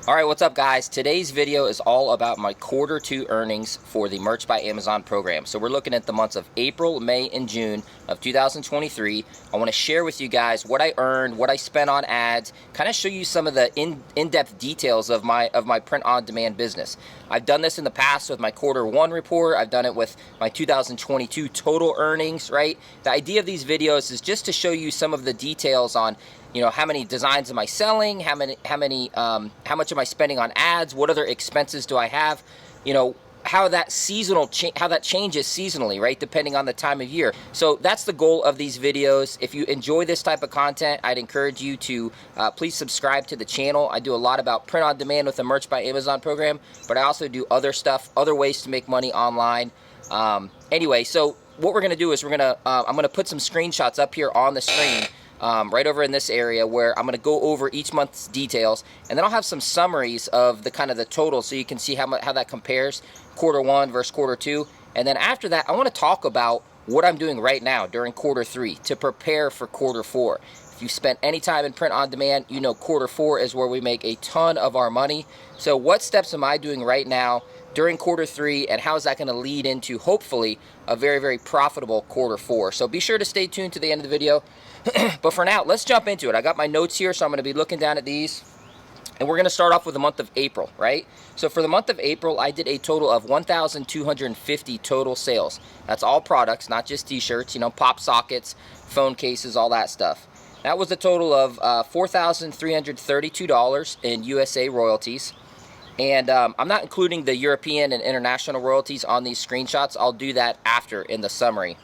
Alright, what's up guys? Today's video is all about my quarter 2 earnings for the Merch by Amazon program. So we're looking at the months of April, May, and June of 2023. I want to share with you guys what I earned, what I spent on ads, kind of show you some of the in-depth details of my print-on-demand business. I've done this in the past with my quarter 1 report. I've done it with my 2022 total earnings, right? The idea of these videos is just to show you some of the details on how many designs am I selling? How much am I spending on ads? What other expenses do I have? How that changes seasonally, right? Depending on the time of year. So that's the goal of these videos. If you enjoy this type of content, I'd encourage you to please subscribe to the channel. I do a lot about print on demand with the Merch by Amazon program, but I also do other stuff, other ways to make money online. Anyway, so what we're gonna do is I'm gonna put some screenshots up here on the screen. Right over in this area where I'm going to go over each month's details, and then I'll have some summaries of the total so you can see how that compares quarter 1 versus quarter 2. And then after that, I want to talk about what I'm doing right now during quarter 3 to prepare for quarter 4. If you've spent any time in print on demand, you know quarter 4 is where we make a ton of our money. So what steps am I doing right now during quarter 3, and how is that going to lead into hopefully a very, very profitable quarter 4? So be sure to stay tuned to the end of the video. But for now, let's jump into it. I got my notes here, so I'm going to be looking down at these. And we're going to start off with the month of April, right? So for the month of April, I did a total of 1,250 total sales. That's all products, not just t-shirts, pop sockets, phone cases, all that stuff. That was a total of $4,332 in USA royalties. And I'm not including the European and international royalties on these screenshots. I'll do that after in the summary.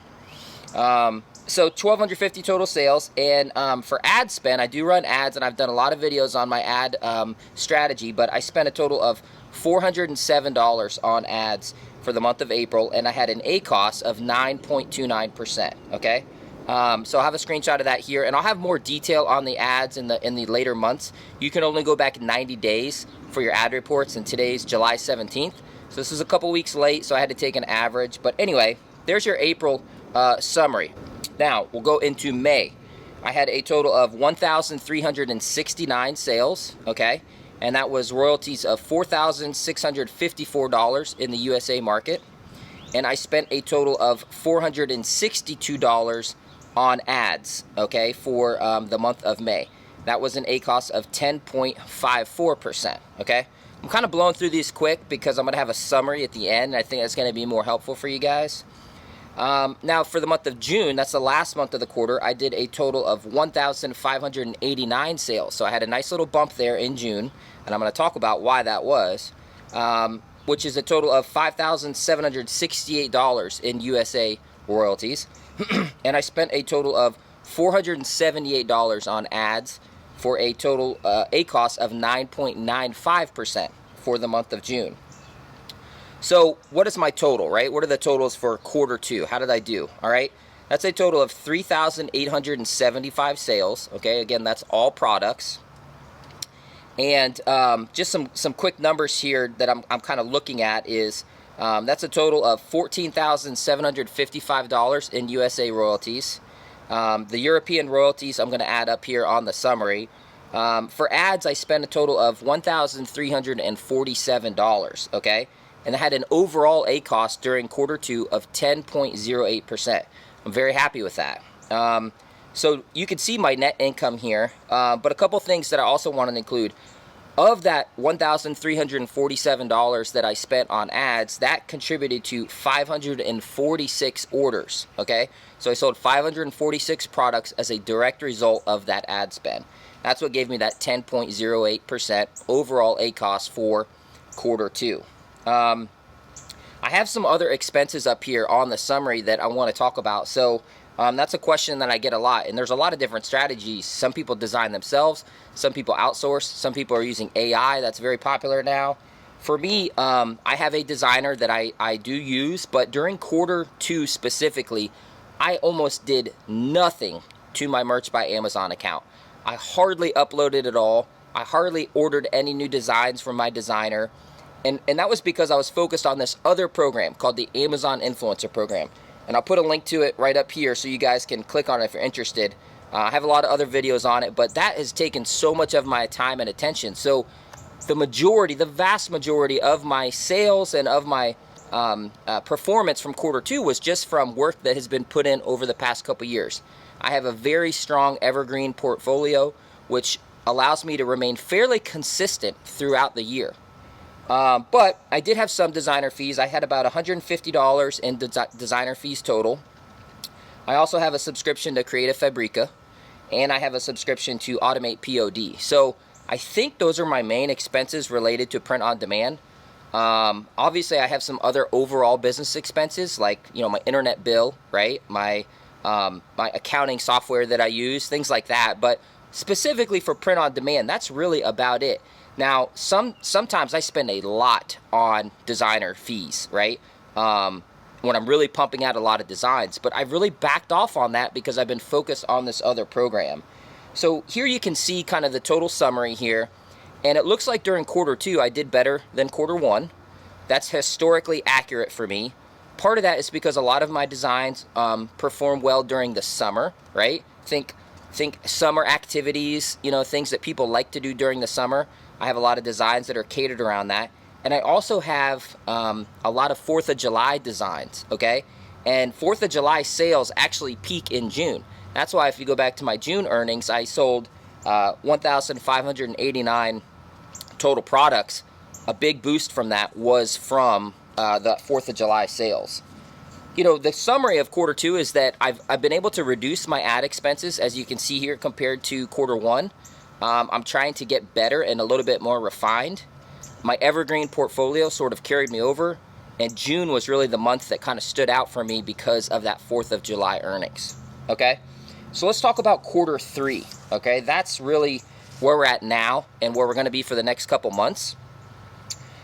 So 1,250 total sales, and for ad spend, I do run ads, and I've done a lot of videos on my ad strategy, but I spent a total of $407 on ads for the month of April, and I had an ACoS of 9.29%, okay? So I'll have a screenshot of that here, and I'll have more detail on the ads in the later months. You can only go back 90 days for your ad reports, and today's July 17th, so this is a couple weeks late, so I had to take an average. But anyway, there's your April summary. Now, we'll go into May. I had a total of 1,369 sales, okay? And that was royalties of $4,654 in the USA market. And I spent a total of $462 on ads, okay, for the month of May. That was an ACoS of 10.54%, okay? I'm kind of blowing through these quick because I'm going to have a summary at the end, and I think that's going to be more helpful for you guys. Now, for the month of June, that's the last month of the quarter, I did a total of 1,589 sales. So I had a nice little bump there in June, and I'm going to talk about why that was, which is a total of $5,768 in USA royalties. And I spent a total of $478 on ads for a total ACoS of 9.95% for the month of June. So what is my total, right? What are the totals for quarter 2? How did I do? All right, that's a total of 3,875 sales. Okay, again, that's all products. And just some quick numbers here that I'm kind of looking at is that's a total of $14,755 in USA royalties. The European royalties I'm going to add up here on the summary. For ads, I spent a total of $1,347. Okay. And I had an overall ACoS during quarter 2 of 10.08%. I'm very happy with that. So you can see my net income here, but a couple things that I also want to include. Of that $1,347 that I spent on ads, that contributed to 546 orders, okay? So I sold 546 products as a direct result of that ad spend. That's what gave me that 10.08% overall ACoS for quarter 2. I have some other expenses up here on the summary that I want to talk about. So that's a question that I get a lot, and there's a lot of different strategies. Some people design themselves, some people outsource, some people are using AI. That's very popular now. For me, I have a designer that I do use, but during quarter 2 specifically, I almost did nothing to my Merch by Amazon account. I hardly uploaded at all. I hardly ordered any new designs from my designer. And that was because I was focused on this other program called the Amazon Influencer Program. And I'll put a link to it right up here so you guys can click on it if you're interested. I have a lot of other videos on it, but that has taken so much of my time and attention. So the vast majority of my sales and of my performance from quarter two was just from work that has been put in over the past couple years. I have a very strong evergreen portfolio, which allows me to remain fairly consistent throughout the year. But I did have some designer fees. I had about $150 in designer fees total. I also have a subscription to Creative Fabrica, and I have a subscription to Automate POD. So I think those are my main expenses related to print on demand. Obviously, I have some other overall business expenses, like, you know, my internet bill, right? My accounting software that I use, things like that. But specifically for print on demand, that's really about it. Now, sometimes I spend a lot on designer fees, right? When I'm really pumping out a lot of designs, but I've really backed off on that because I've been focused on this other program. So here you can see kind of the total summary here, and it looks like during quarter two I did better than quarter one. That's historically accurate for me. Part of that is because a lot of my designs perform well during the summer, right? Think summer activities, you know, things that people like to do during the summer. I have a lot of designs that are catered around that. And I also have a lot of 4th of July designs, okay? And 4th of July sales actually peak in June. That's why if you go back to my June earnings, I sold 1,589 total products. A big boost from that was from the 4th of July sales. You know, the summary of quarter two is that I've been able to reduce my ad expenses, as you can see here, compared to quarter one. I'm trying to get better and a little bit more refined. My evergreen portfolio sort of carried me over, and June was really the month that kind of stood out for me because of that 4th of July earnings, okay? So let's talk about quarter three, okay? That's really where we're at now and where we're gonna be for the next couple months.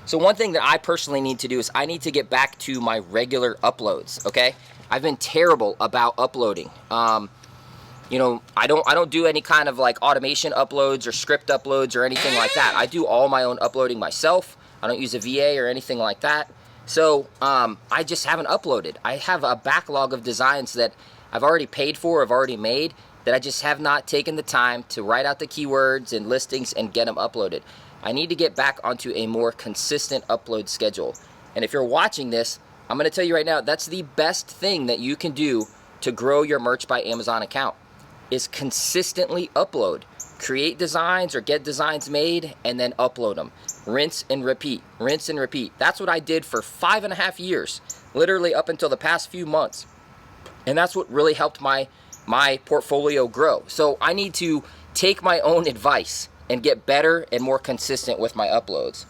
So one thing that I personally need to do is I need to get back to my regular uploads, okay? I've been terrible about uploading. You know, I don't do any kind of like automation uploads or script uploads or anything like that. I do all my own uploading myself. I don't use a VA or anything like that. So I just haven't uploaded. I have a backlog of designs that I've already paid for, I've already made, that I just have not taken the time to write out the keywords and listings and get them uploaded. I need to get back onto a more consistent upload schedule. And if you're watching this, I'm going to tell you right now, that's the best thing that you can do to grow your Merch by Amazon account, is consistently upload. Create designs or get designs made and then upload them. Rinse and repeat, rinse and repeat. That's what I did for 5.5 years, literally up until the past few months. And that's what really helped my portfolio grow. So I need to take my own advice and get better and more consistent with my uploads.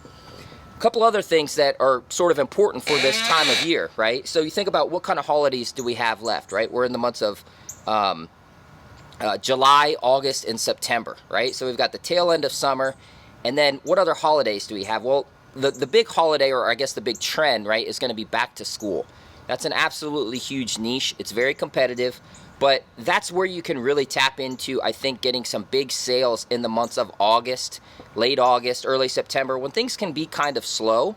A couple other things that are sort of important for this time of year, right? So you think about what kind of holidays do we have left, right? We're in the months of July, August, and September, right? So we've got the tail end of summer, and then what other holidays do we have? Well, the big holiday, or I guess the big trend, right, is going to be back to school. That's an absolutely huge niche. It's very competitive, but that's where you can really tap into, I think, getting some big sales in the months of August, late August, early September, when things can be kind of slow.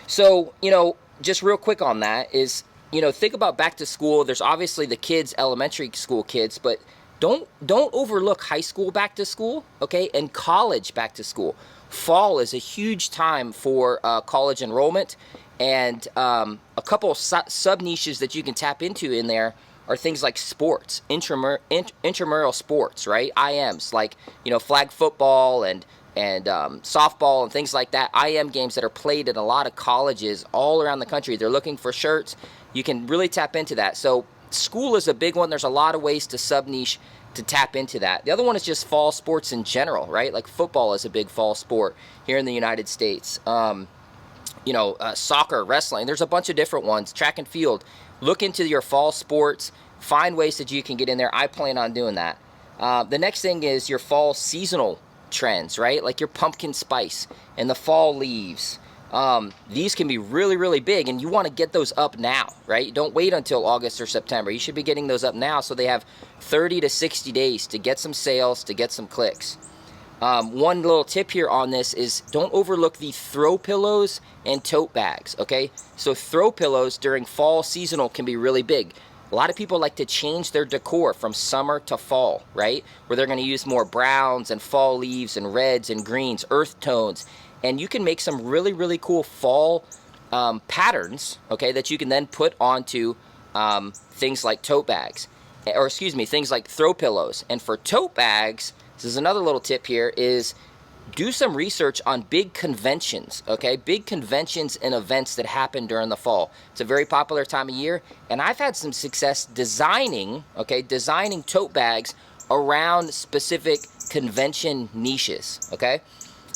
So, you know, just real quick on that is, you know, think about back to school. There's obviously the kids, elementary school kids, but don't overlook high school back to school, okay, and college back to school. Fall is a huge time for college enrollment, and a couple of sub-niches that you can tap into in there are things like sports, intramural sports, right? IMs, like, you know, flag football and softball and things like that. IM games that are played in a lot of colleges all around the country. They're looking for shirts. You can really tap into that. So school is a big one. There's a lot of ways to sub-niche to tap into that. The other one is just fall sports in general, right? Like football is a big fall sport here in the United States. You know, soccer, wrestling. There's a bunch of different ones. Track and field. Look into your fall sports. Find ways that you can get in there. I plan on doing that. The next thing is your fall seasonal trends, right? Like your pumpkin spice and the fall leaves. These can be really, really big, and you want to get those up now, right? Don't wait until August or September. You should be getting those up now so they have 30 to 60 days to get some sales, to get some clicks. One little tip here on this is don't overlook the throw pillows and tote bags, okay? So throw pillows during fall seasonal can be really big. A lot of people like to change their decor from summer to fall, right? Where they're going to use more browns and fall leaves and reds and greens, earth tones. and you can make some really cool fall patterns, okay, that you can then put onto things like tote bags, or excuse me, things like throw pillows. And for tote bags, this is another little tip here, is do some research on big conventions, okay? Big conventions and events that happen during the fall. It's a very popular time of year, and I've had some success designing, okay, designing tote bags around specific convention niches, okay?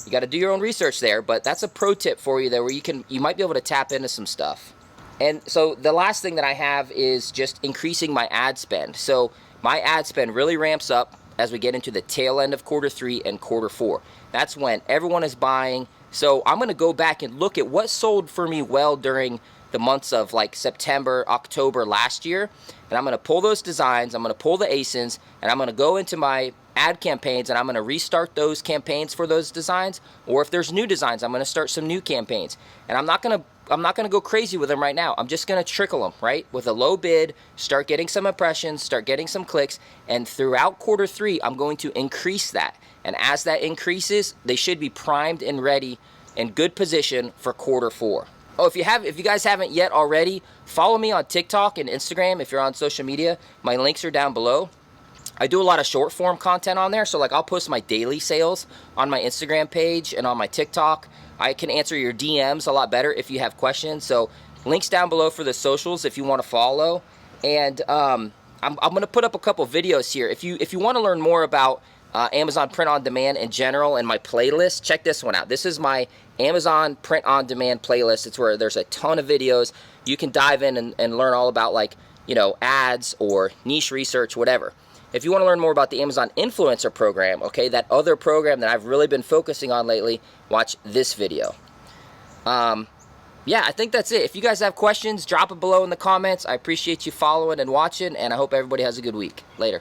You got to do your own research there, but that's a pro tip for you there, where you might be able to tap into some stuff. And so the last thing that I have is just increasing my ad spend. So my ad spend really ramps up as we get into the tail end of Q3 and Q4. That's when everyone is buying. So I'm going to go back and look at what sold for me well during the months of like September, October last year. And I'm going to pull those designs, I'm going to pull the ASINs, and I'm going to go into my ad campaigns, and I'm going to restart those campaigns for those designs. Or if there's new designs, I'm going to start some new campaigns. And I'm not going to go crazy with them right now. I'm just going to trickle them, right? With a low bid, start getting some impressions, start getting some clicks, and throughout Q3, I'm going to increase that. And as that increases, they should be primed and ready in good position for Q4. Oh, if you guys haven't yet already, follow me on TikTok and Instagram if you're on social media. My links are down below. I do a lot of short form content on there, so like I'll post my daily sales on my Instagram page and on my TikTok. I can answer your DMs a lot better if you have questions. So links down below for the socials if you want to follow. And I'm going to put up a couple videos here. If you want to learn more about Amazon Print on Demand in general and my playlist, check this one out. This is my Amazon Print on Demand playlist. It's where there's a ton of videos. You can dive in and learn all about, like, you know, ads or niche research, whatever. If you want to learn more about the Amazon Influencer Program, okay, that other program that I've really been focusing on lately, watch this video. Yeah, I think that's it. If you guys have questions, drop it below in the comments. I appreciate you following and watching, and I hope everybody has a good week. Later.